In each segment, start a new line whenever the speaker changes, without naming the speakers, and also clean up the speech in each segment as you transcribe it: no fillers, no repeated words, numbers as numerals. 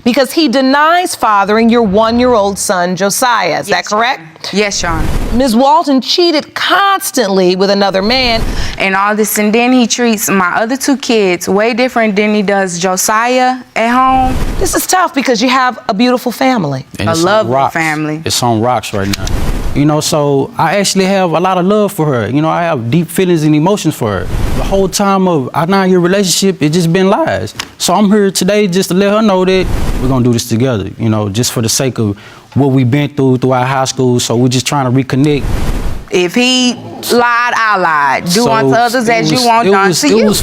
because he denies fathering your 1-year-old son, Josiah. Is that correct?
Yes, Your Honor.
Ms. Walton cheated constantly with another man.
And all this, and then he treats my other 2 kids way different than he does Josiah at home.
This is tough because you have a beautiful family.
And
A
it's on
lovely
rocks.
family.
It's on rocks right now. You know, so I actually have a lot of love for her. You know, I have deep feelings and emotions for her. The whole time of our 9-year relationship, it just been lies. So I'm here today just to let her know that we're gonna do this together, you know, just for the sake of what we've been through our high school. So we're just trying to reconnect.
If he lied, I lied. Do
So
unto others as you want done to you.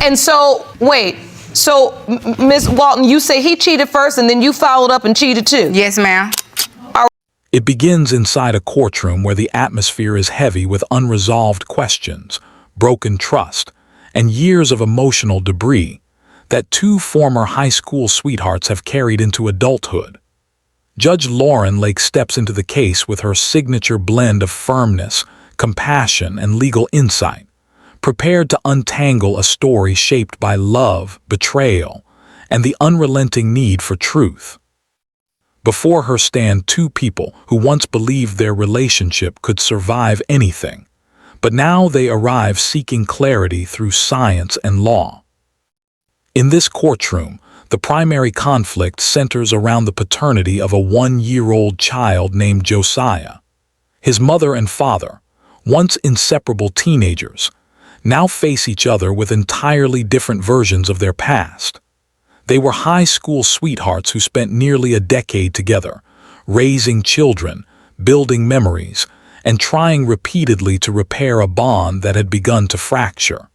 And so, wait, so Ms. Walton, you say he cheated first and then you followed up and cheated too?
Yes, ma'am.
It begins inside a courtroom where the atmosphere is heavy with unresolved questions, broken trust, and years of emotional debris that 2 former high school sweethearts have carried into adulthood. Judge Lauren Lake steps into the case with her signature blend of firmness, compassion, and legal insight, prepared to untangle a story shaped by love, betrayal, and the unrelenting need for truth. Before her stand 2 people who once believed their relationship could survive anything, but now they arrive seeking clarity through science and law. In this courtroom, the primary conflict centers around the paternity of a 1-year-old child named Josiah. His mother and father, once inseparable teenagers, now face each other with entirely different versions of their past. They were high school sweethearts who spent nearly a decade together, raising children, building memories, and trying repeatedly to repair a bond that had begun to fracture.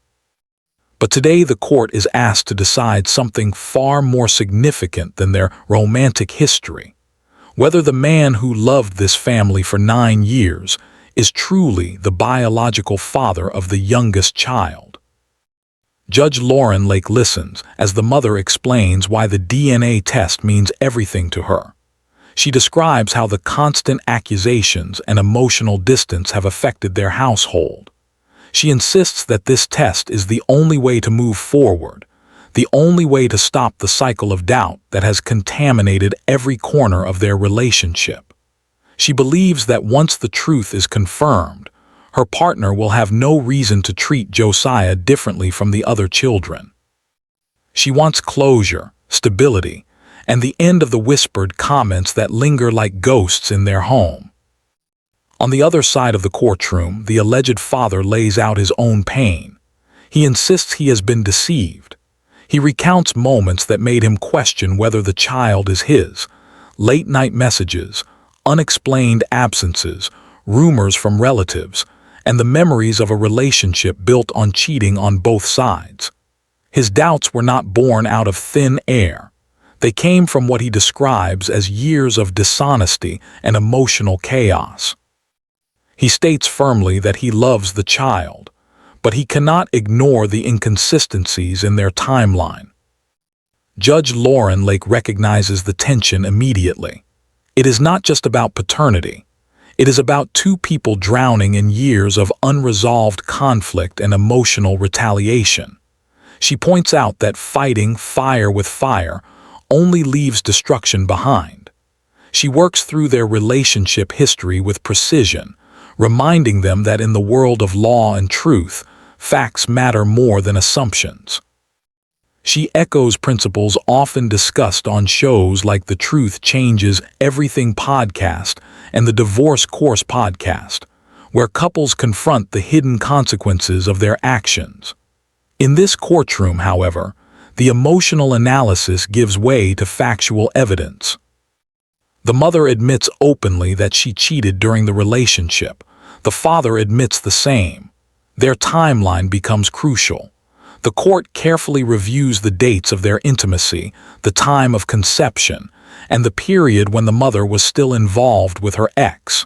But today the court is asked to decide something far more significant than their romantic history: whether the man who loved this family for 9 years is truly the biological father of the youngest child. Judge Lauren Lake listens as the mother explains why the DNA test means everything to her. She describes how the constant accusations and emotional distance have affected their household. She insists that this test is the only way to move forward, the only way to stop the cycle of doubt that has contaminated every corner of their relationship. She believes that once the truth is confirmed, her partner will have no reason to treat Josiah differently from the other children. She wants closure, stability, and the end of the whispered comments that linger like ghosts in their home. On the other side of the courtroom, the alleged father lays out his own pain. He insists he has been deceived. He recounts moments that made him question whether the child is his: late-night messages, unexplained absences, rumors from relatives, and the memories of a relationship built on cheating on both sides. His doubts were not born out of thin air. They came from what he describes as years of dishonesty and emotional chaos. He states firmly that he loves the child, but he cannot ignore the inconsistencies in their timeline. Judge Lauren Lake recognizes the tension immediately. It is not just about paternity. It is about 2 people drowning in years of unresolved conflict and emotional retaliation. She points out that fighting fire with fire only leaves destruction behind. She works through their relationship history with precision, reminding them that in the world of law and truth, facts matter more than assumptions. She echoes principles often discussed on shows like the Truth Changes Everything podcast and the Divorce Course podcast, where couples confront the hidden consequences of their actions. In this courtroom, however, the emotional analysis gives way to factual evidence. The mother admits openly that she cheated during the relationship. The father admits the same. Their timeline becomes crucial. The court carefully reviews the dates of their intimacy, the time of conception, and the period when the mother was still involved with her ex.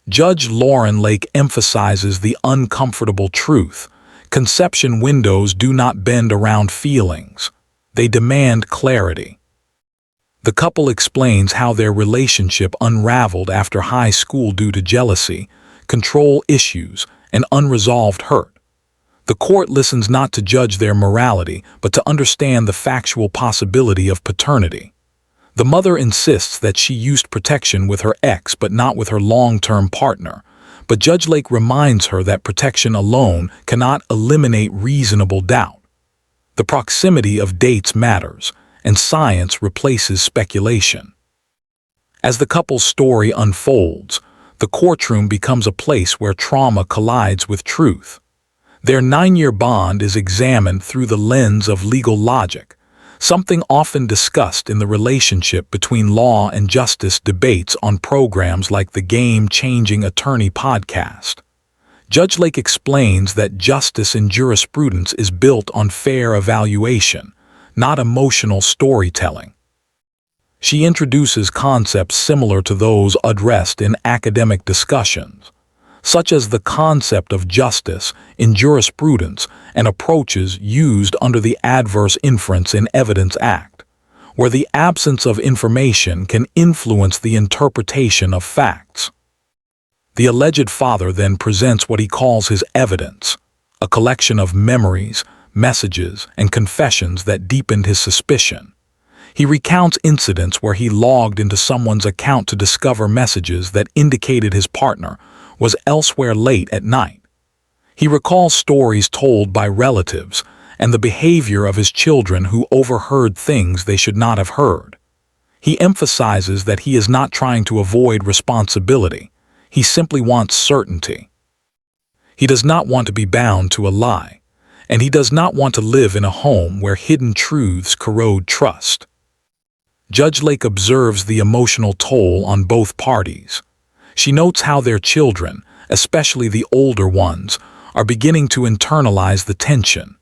Judge Lauren Lake emphasizes the uncomfortable truth. Conception windows do not bend around feelings. They demand clarity. The couple explains how their relationship unraveled after high school due to jealousy, control issues, and unresolved hurt. The court listens not to judge their morality, but to understand the factual possibility of paternity. The mother insists that she used protection with her ex but not with her long-term partner, but Judge Lake reminds her that protection alone cannot eliminate reasonable doubt. The proximity of dates matters, and science replaces speculation. As the couple's story unfolds, the courtroom becomes a place where trauma collides with truth. Their 9-year bond is examined through the lens of legal logic, something often discussed in the relationship between law and justice debates on programs like the Game-Changing Attorney podcast. Judge Lake explains that justice in jurisprudence is built on fair evaluation, not emotional storytelling. She introduces concepts similar to those addressed in academic discussions, such as the concept of justice in jurisprudence and approaches used under the Adverse Inference in Evidence Act, where the absence of information can influence the interpretation of facts. The alleged father then presents what he calls his evidence, a collection of memories, messages, and confessions that deepened his suspicion. He recounts incidents where he logged into someone's account to discover messages that indicated his partner was elsewhere late at night. He recalls stories told by relatives and the behavior of his children who overheard things they should not have heard. He emphasizes that he is not trying to avoid responsibility. He simply wants certainty. He does not want to be bound to a lie, and he does not want to live in a home where hidden truths corrode trust. Judge Lake observes the emotional toll on both parties. She notes how their children, especially the older ones, are beginning to internalize the tension.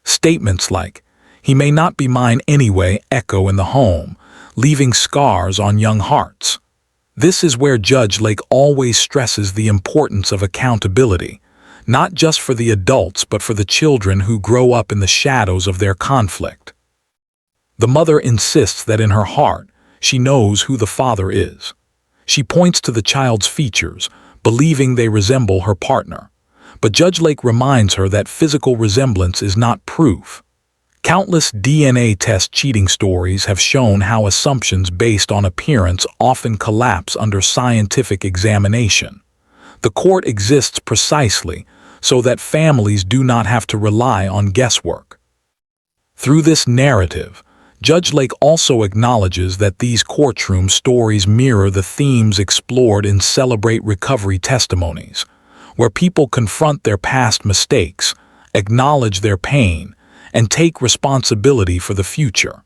Statements like, "He may not be mine anyway," echo in the home, leaving scars on young hearts. This is where Judge Lake always stresses the importance of accountability, not just for the adults but for the children who grow up in the shadows of their conflict. The mother insists that in her heart, she knows who the father is. She points to the child's features, believing they resemble her partner. But Judge Lake reminds her that physical resemblance is not proof. Countless DNA test cheating stories have shown how assumptions based on appearance often collapse under scientific examination. The court exists precisely so that families do not have to rely on guesswork. Through this narrative, Judge Lake also acknowledges that these courtroom stories mirror the themes explored in Celebrate Recovery testimonies, where people confront their past mistakes, acknowledge their pain, and take responsibility for the future.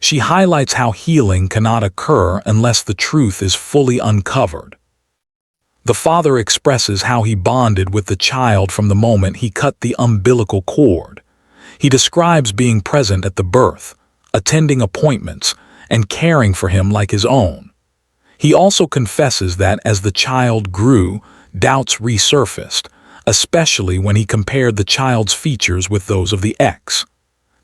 She highlights how healing cannot occur unless the truth is fully uncovered. The father expresses how he bonded with the child from the moment he cut the umbilical cord. He describes being present at the birth, attending appointments, and caring for him like his own. He also confesses that as the child grew, doubts resurfaced, especially when he compared the child's features with those of the ex.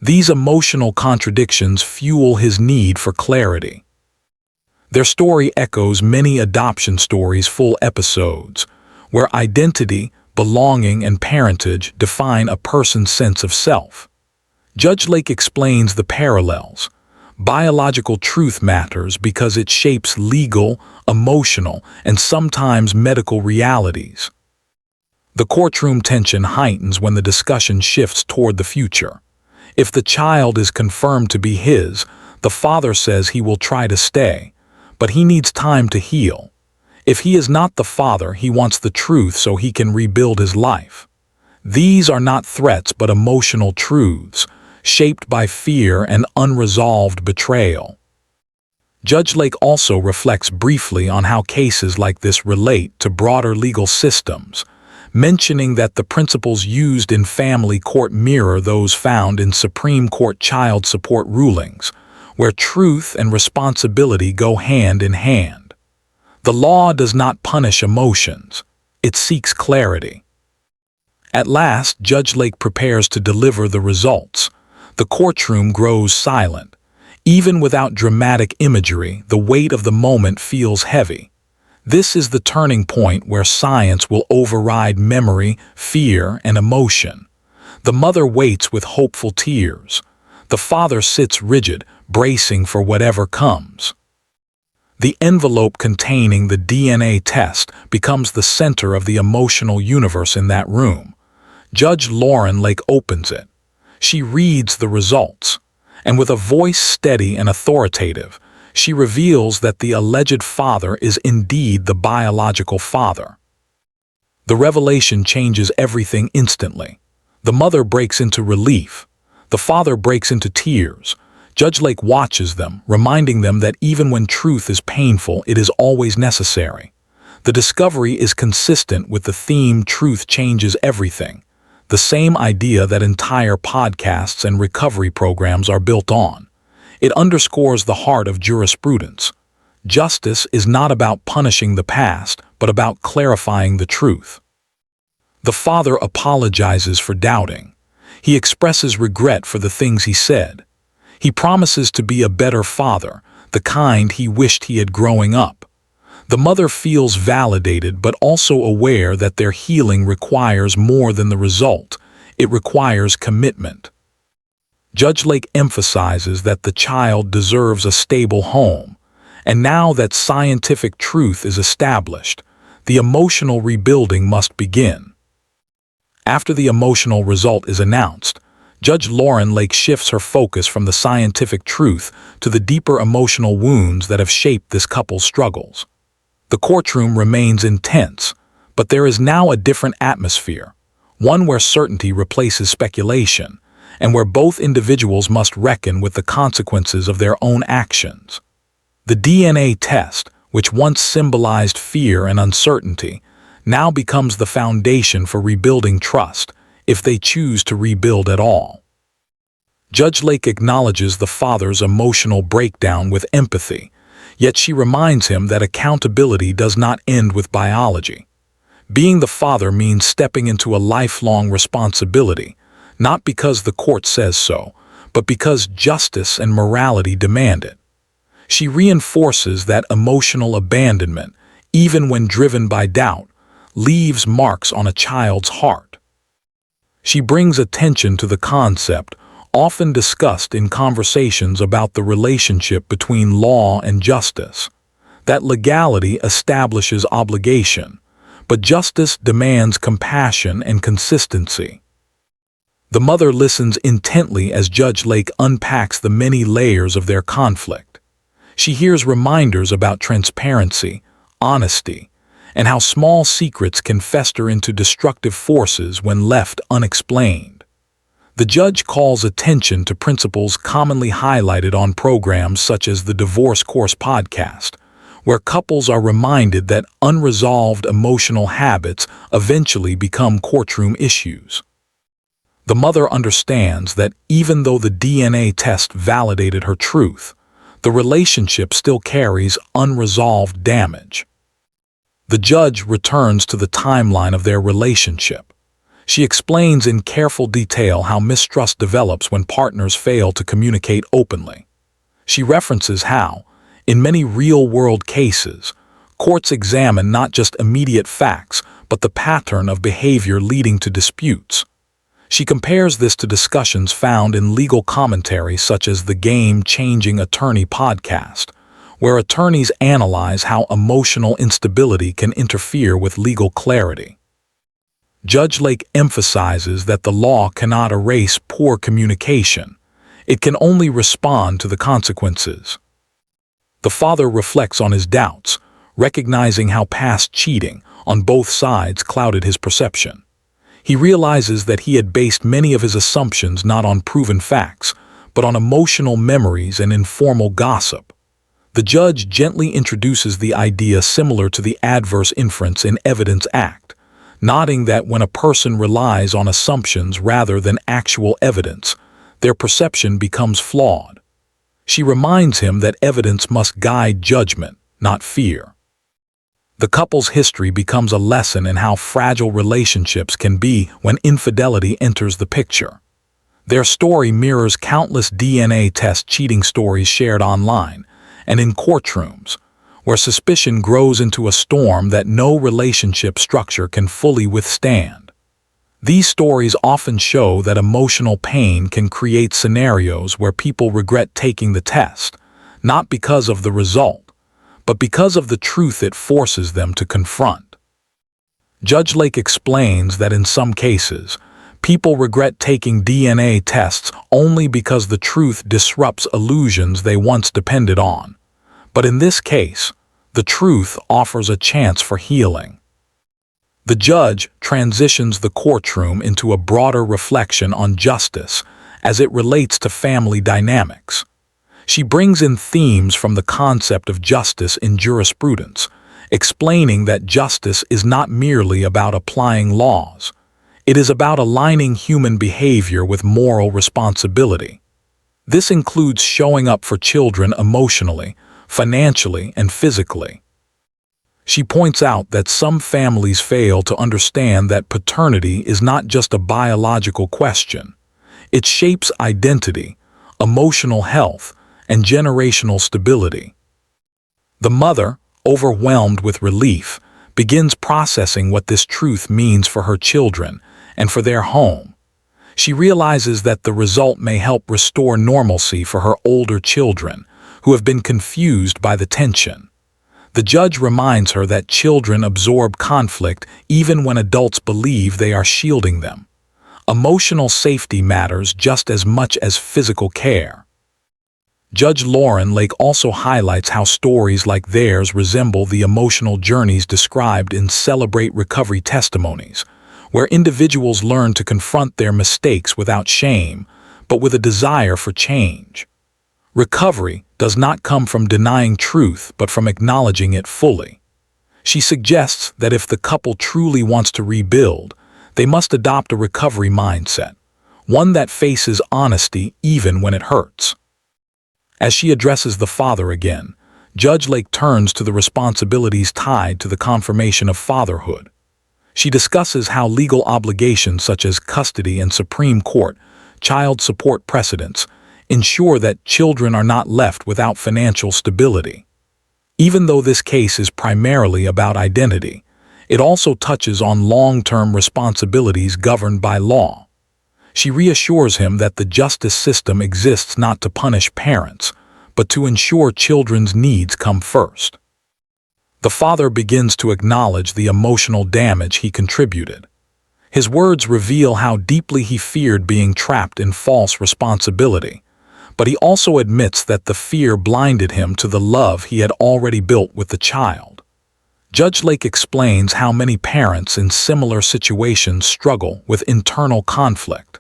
These emotional contradictions fuel his need for clarity. Their story echoes many adoption stories' full episodes, where identity, belonging, and parentage define a person's sense of self. Judge Lake explains the parallels. Biological truth matters because it shapes legal, emotional, and sometimes medical realities. The courtroom tension heightens when the discussion shifts toward the future. If the child is confirmed to be his, the father says he will try to stay, but he needs time to heal. If he is not the father, he wants the truth so he can rebuild his life. These are not threats but emotional truths, shaped by fear and unresolved betrayal. Judge Lake also reflects briefly on how cases like this relate to broader legal systems, mentioning that the principles used in family court mirror those found in Supreme Court child support rulings, where truth and responsibility go hand in hand. The law does not punish emotions, it seeks clarity. At last, Judge Lake prepares to deliver the results. The courtroom grows silent. Even without dramatic imagery, the weight of the moment feels heavy. This is the turning point where science will override memory, fear, and emotion. The mother waits with hopeful tears. The father sits rigid, bracing for whatever comes. The envelope containing the DNA test becomes the center of the emotional universe in that room. Judge Lauren Lake opens it. She reads the results, and with a voice steady and authoritative, she reveals that the alleged father is indeed the biological father. The revelation changes everything instantly. The mother breaks into relief. The father breaks into tears. Judge Lake watches them, reminding them that even when truth is painful, it is always necessary. The discovery is consistent with the theme "Truth changes everything," the same idea that entire podcasts and recovery programs are built on. It underscores the heart of jurisprudence. Justice is not about punishing the past, but about clarifying the truth. The father apologizes for doubting. He expresses regret for the things he said. He promises to be a better father, the kind he wished he had growing up. The mother feels validated but also aware that their healing requires more than the result. It requires commitment. Judge Lake emphasizes that the child deserves a stable home, and now that scientific truth is established, the emotional rebuilding must begin. After the emotional result is announced, Judge Lauren Lake shifts her focus from the scientific truth to the deeper emotional wounds that have shaped this couple's struggles. The courtroom remains intense, but there is now a different atmosphere, one where certainty replaces speculation, and where both individuals must reckon with the consequences of their own actions. The DNA test, which once symbolized fear and uncertainty, now becomes the foundation for rebuilding trust, if they choose to rebuild at all. Judge Lake acknowledges the father's emotional breakdown with empathy, yet she reminds him that accountability does not end with biology. Being the father means stepping into a lifelong responsibility, not because the court says so, but because justice and morality demand it. She reinforces that emotional abandonment, even when driven by doubt, leaves marks on a child's heart. She brings attention to the concept, often discussed in conversations about the relationship between law and justice, that legality establishes obligation, but justice demands compassion and consistency. The mother listens intently as Judge Lake unpacks the many layers of their conflict. She hears reminders about transparency, honesty, and how small secrets can fester into destructive forces when left unexplained. The judge calls attention to principles commonly highlighted on programs such as the Divorce Course podcast, where couples are reminded that unresolved emotional habits eventually become courtroom issues. The mother understands that even though the DNA test validated her truth, the relationship still carries unresolved damage. The judge returns to the timeline of their relationship. She explains in careful detail how mistrust develops when partners fail to communicate openly. She references how, in many real-world cases, courts examine not just immediate facts, but the pattern of behavior leading to disputes. She compares this to discussions found in legal commentary such as the Game-Changing Attorney podcast, where attorneys analyze how emotional instability can interfere with legal clarity. Judge Lake emphasizes that the law cannot erase poor communication. It can only respond to the consequences. The father reflects on his doubts, recognizing how past cheating on both sides clouded his perception. He realizes that he had based many of his assumptions not on proven facts, but on emotional memories and informal gossip. The judge gently introduces the idea similar to the adverse inference in evidence act, noting that when a person relies on assumptions rather than actual evidence, their perception becomes flawed. She reminds him that evidence must guide judgment, not fear. The couple's history becomes a lesson in how fragile relationships can be when infidelity enters the picture. Their story mirrors countless DNA test cheating stories shared online and in courtrooms, where suspicion grows into a storm that no relationship structure can fully withstand. These stories often show that emotional pain can create scenarios where people regret taking the test, not because of the result, but because of the truth it forces them to confront. Judge Lake explains that in some cases, people regret taking DNA tests only because the truth disrupts illusions they once depended on. But in this case, the truth offers a chance for healing. The judge transitions the courtroom into a broader reflection on justice as it relates to family dynamics. She brings in themes from the concept of justice in jurisprudence, explaining that justice is not merely about applying laws. It is about aligning human behavior with moral responsibility. This includes showing up for children emotionally, financially, and physically. She points out that some families fail to understand that paternity is not just a biological question. It shapes identity, emotional health, and generational stability. The mother, overwhelmed with relief, begins processing what this truth means for her children and for their home. She realizes that the result may help restore normalcy for her older children, who have been confused by the tension. The judge reminds her that children absorb conflict even when adults believe they are shielding them. Emotional safety matters just as much as physical care. Judge Lauren Lake also highlights how stories like theirs resemble the emotional journeys described in Celebrate Recovery testimonies, where individuals learn to confront their mistakes without shame, but with a desire for change. Recovery does not come from denying truth, but from acknowledging it fully. She suggests that if the couple truly wants to rebuild, they must adopt a recovery mindset, one that faces honesty even when it hurts. As she addresses the father again, Judge Lake turns to the responsibilities tied to the confirmation of fatherhood. She discusses how legal obligations such as custody and Supreme Court, child support precedents, ensure that children are not left without financial stability. Even though this case is primarily about identity, it also touches on long-term responsibilities governed by law. She reassures him that the justice system exists not to punish parents, but to ensure children's needs come first. The father begins to acknowledge the emotional damage he contributed. His words reveal how deeply he feared being trapped in false responsibility, but he also admits that the fear blinded him to the love he had already built with the child. Judge Lake explains how many parents in similar situations struggle with internal conflict,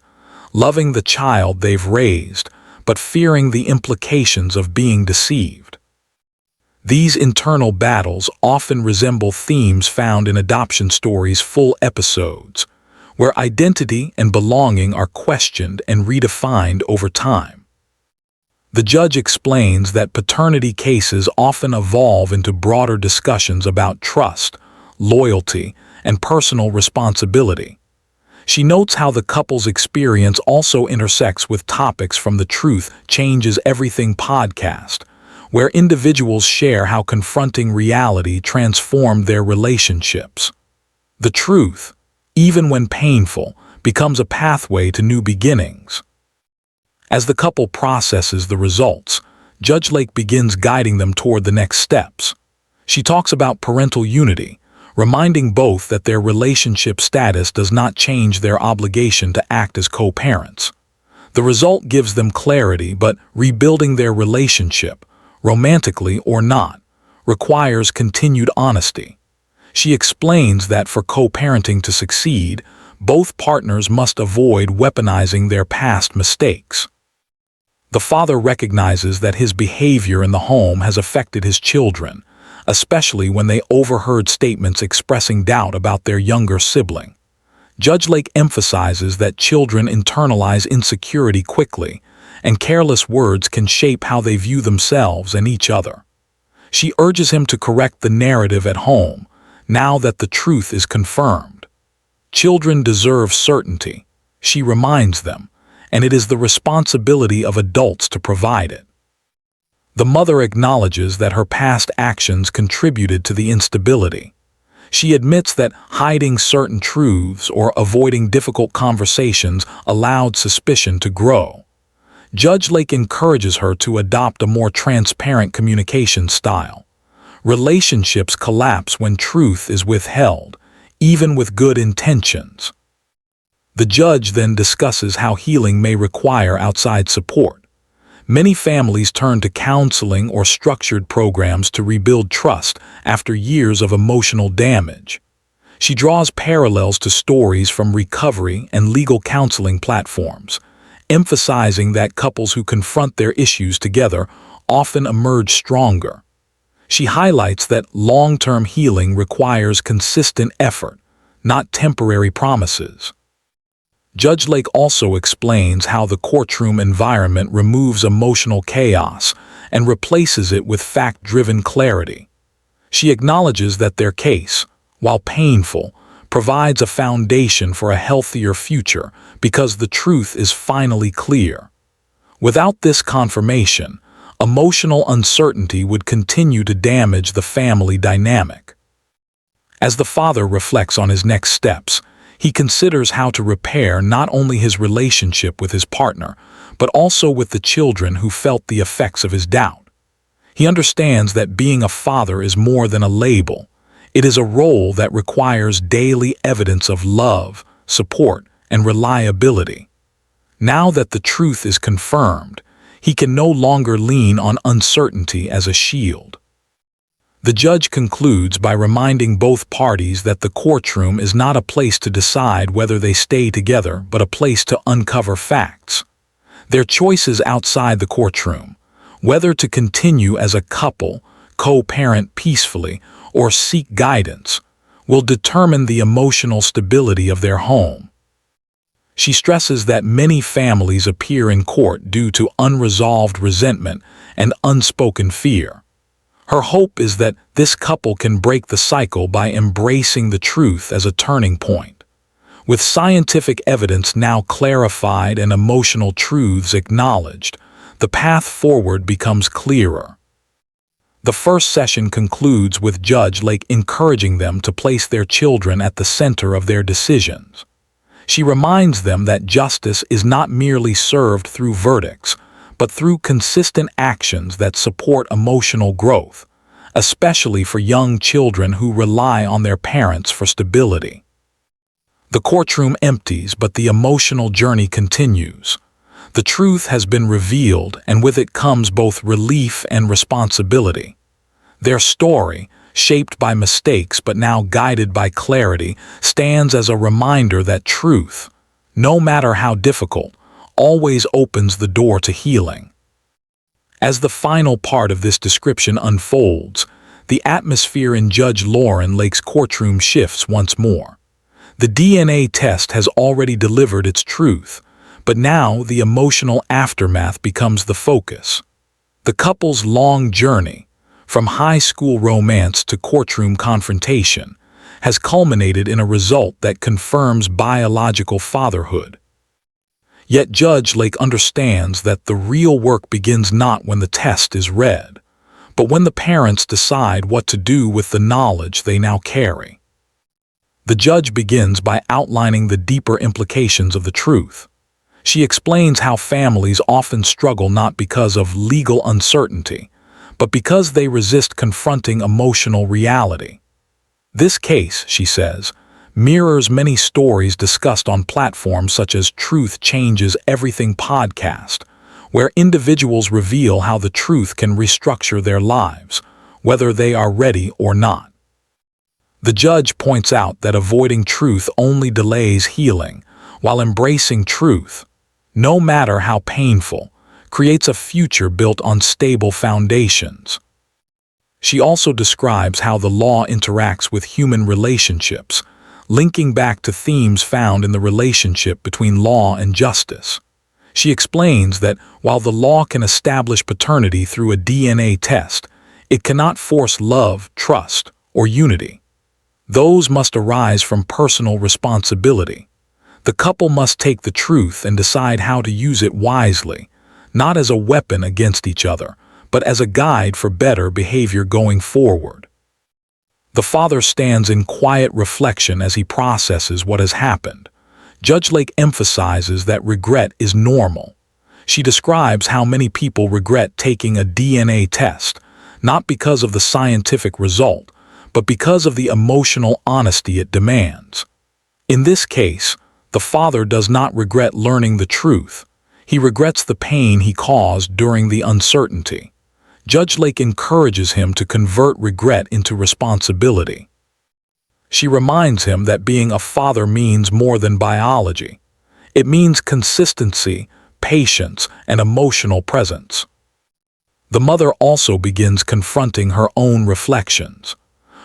loving the child they've raised, but fearing the implications of being deceived. These internal battles often resemble themes found in adoption stories' full episodes, where identity and belonging are questioned and redefined over time. The judge explains that paternity cases often evolve into broader discussions about trust, loyalty, and personal responsibility. She notes how the couple's experience also intersects with topics from the Truth Changes Everything podcast, where individuals share how confronting reality transformed their relationships. The truth, even when painful, becomes a pathway to new beginnings. As the couple processes the results, Judge Lake begins guiding them toward the next steps. She talks about parental unity, reminding both that their relationship status does not change their obligation to act as co-parents. The result gives them clarity, but rebuilding their relationship, romantically or not, requires continued honesty. She explains that for co-parenting to succeed, both partners must avoid weaponizing their past mistakes. The father recognizes that his behavior in the home has affected his children, especially when they overheard statements expressing doubt about their younger sibling. Judge Lake emphasizes that children internalize insecurity quickly, and careless words can shape how they view themselves and each other. She urges him to correct the narrative at home, now that the truth is confirmed. Children deserve certainty, she reminds them, and it is the responsibility of adults to provide it. The mother acknowledges that her past actions contributed to the instability. She admits that hiding certain truths or avoiding difficult conversations allowed suspicion to grow. Judge Lake encourages her to adopt a more transparent communication style. Relationships collapse when truth is withheld, even with good intentions. The judge then discusses how healing may require outside support. Many families turn to counseling or structured programs to rebuild trust after years of emotional damage. She draws parallels to stories from recovery and legal counseling platforms, emphasizing that couples who confront their issues together often emerge stronger. She highlights that long-term healing requires consistent effort, not temporary promises. Judge Lake also explains how the courtroom environment removes emotional chaos and replaces it with fact-driven clarity. She acknowledges that their case, while painful, provides a foundation for a healthier future because the truth is finally clear. Without this confirmation, emotional uncertainty would continue to damage the family dynamic. As the father reflects on his next steps, he considers how to repair not only his relationship with his partner, but also with the children who felt the effects of his doubt. He understands that being a father is more than a label. It is a role that requires daily evidence of love, support, and reliability. Now that the truth is confirmed, he can no longer lean on uncertainty as a shield. The judge concludes by reminding both parties that the courtroom is not a place to decide whether they stay together, but a place to uncover facts. Their choices outside the courtroom, whether to continue as a couple, co-parent peacefully, or seek guidance, will determine the emotional stability of their home. She stresses that many families appear in court due to unresolved resentment and unspoken fear. Her hope is that this couple can break the cycle by embracing the truth as a turning point. With scientific evidence now clarified and emotional truths acknowledged, the path forward becomes clearer. The first session concludes with Judge Lake encouraging them to place their children at the center of their decisions. She reminds them that justice is not merely served through verdicts, but through consistent actions that support emotional growth, especially for young children who rely on their parents for stability. The courtroom empties, but the emotional journey continues. The truth has been revealed, and with it comes both relief and responsibility. Their story, shaped by mistakes but now guided by clarity, stands as a reminder that truth, no matter how difficult, always opens the door to healing. As the final part of this description unfolds, the atmosphere in Judge Lauren Lake's courtroom shifts once more. The DNA test has already delivered its truth, but now the emotional aftermath becomes the focus. The couple's long journey, from high school romance to courtroom confrontation, has culminated in a result that confirms biological fatherhood. Yet Judge Lake understands that the real work begins not when the test is read, but when the parents decide what to do with the knowledge they now carry. The judge begins by outlining the deeper implications of the truth. She explains how families often struggle not because of legal uncertainty, but because they resist confronting emotional reality. This case, she says, mirrors many stories discussed on platforms such as Truth Changes Everything podcast, where individuals reveal how the truth can restructure their lives, whether they are ready or not. The judge points out that avoiding truth only delays healing, while embracing truth, no matter how painful, creates a future built on stable foundations. She also describes how the law interacts with human relationships, linking back to themes found in the relationship between law and justice. She explains that while the law can establish paternity through a DNA test, it cannot force love, trust, or unity. Those must arise from personal responsibility. The couple must take the truth and decide how to use it wisely, not as a weapon against each other, but as a guide for better behavior going forward. The father stands in quiet reflection as he processes what has happened. Judge Lake emphasizes that regret is normal. She describes how many people regret taking a DNA test, not because of the scientific result, but because of the emotional honesty it demands. In this case, the father does not regret learning the truth. He regrets the pain he caused during the uncertainty. Judge Lake encourages him to convert regret into responsibility. She reminds him that being a father means more than biology. It means consistency, patience, and emotional presence. The mother also begins confronting her own reflections.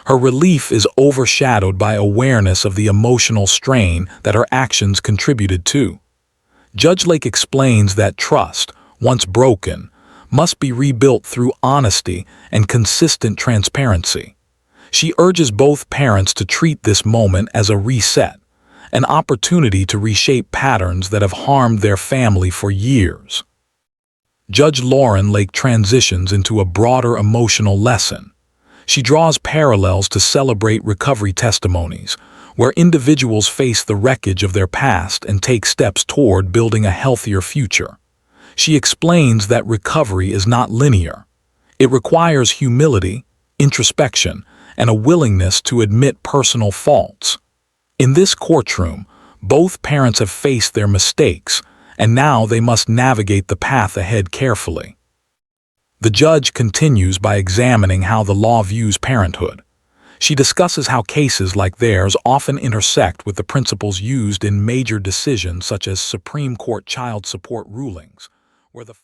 Her relief is overshadowed by awareness of the emotional strain that her actions contributed to. Judge Lake explains that trust, once broken, must be rebuilt through honesty and consistent transparency. She urges both parents to treat this moment as a reset, an opportunity to reshape patterns that have harmed their family for years. Judge Lauren Lake transitions into a broader emotional lesson. She draws parallels to celebrate recovery testimonies, where individuals face the wreckage of their past and take steps toward building a healthier future. She explains that recovery is not linear. It requires humility, introspection, and a willingness to admit personal faults. In this courtroom, both parents have faced their mistakes, and now they must navigate the path ahead carefully. The judge continues by examining how the law views parenthood. She discusses how cases like theirs often intersect with the principles used in major decisions such as Supreme Court child support rulings, where the